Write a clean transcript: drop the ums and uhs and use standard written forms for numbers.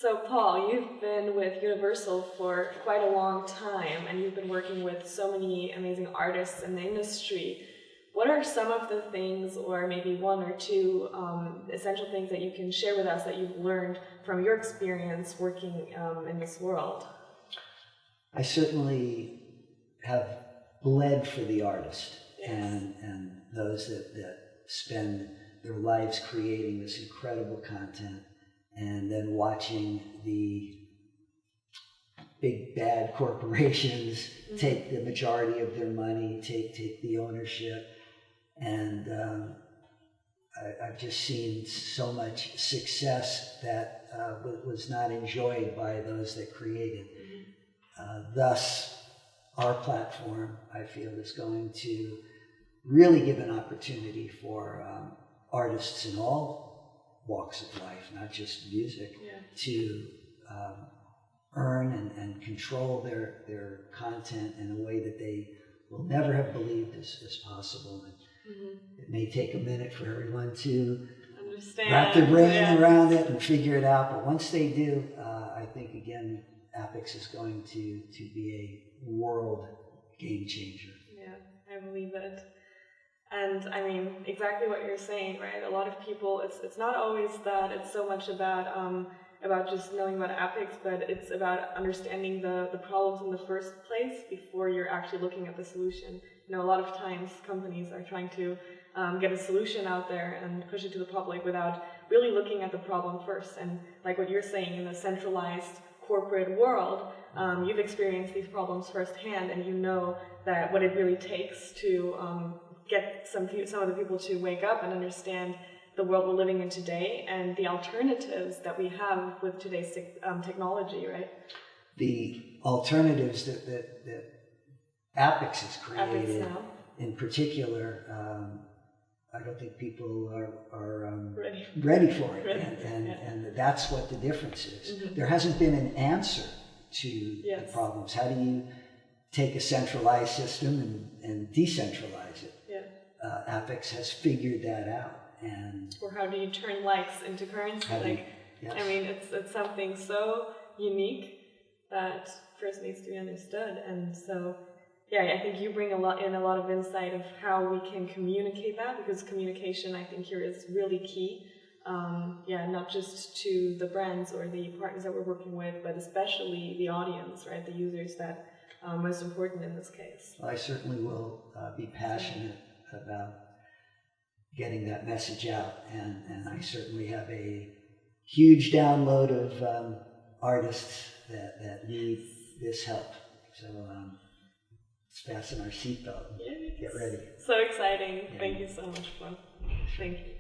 So Paul, you've been with Universal for quite a long time, and you've been working with so many amazing artists in the industry. What are some of the things, or maybe one or two essential things that you can share with us that you've learned from your experience working in this world? I certainly have bled for the artist. Yes. and those that spend their lives creating this incredible content and then watching the big bad corporations take the majority of their money, take the ownership. And I've just seen so much success that was not enjoyed by those that created. Thus, our platform, I feel, is going to really give an opportunity for artists in all walks of life, not just music, to earn and control their content in a way that they will never have believed is possible. And it may take a minute for everyone to wrap their brain around it and figure it out, but once they do, I think, again, APPICS is going to be a world game changer. Yeah, I believe it. And I mean, exactly what you're saying, right? A lot of people, it's not always that it's so much about just knowing about APPICS, but it's about understanding the problems in the first place before you're actually looking at the solution. You know, a lot of times companies are trying to get a solution out there and push it to the public without really looking at the problem first. And like what you're saying, in the centralized corporate world, you've experienced these problems firsthand, and you know that what it really takes to get some of the people to wake up and understand the world we're living in today and the alternatives that we have with today's technology, right? The alternatives that APPICS has created, in particular, I don't think people are ready for it, and that's what the difference is. There hasn't been an answer to the problems. How do you take a centralized system and decentralize it? APPICS has figured that out. Or how do you turn likes into currency? I mean, it's something so unique that first needs to be understood. And so, I think you bring a lot of insight of how we can communicate that, because communication, I think, here is really key. Not just to the brands or the partners that we're working with, but especially the audience, right? The users that are most important in this case. Well, I certainly will be passionate about getting that message out, and I certainly have a huge download of artists that need this help. So let's fasten our seatbelt. Get ready. So exciting. Thank you so much, Paul. Thank you.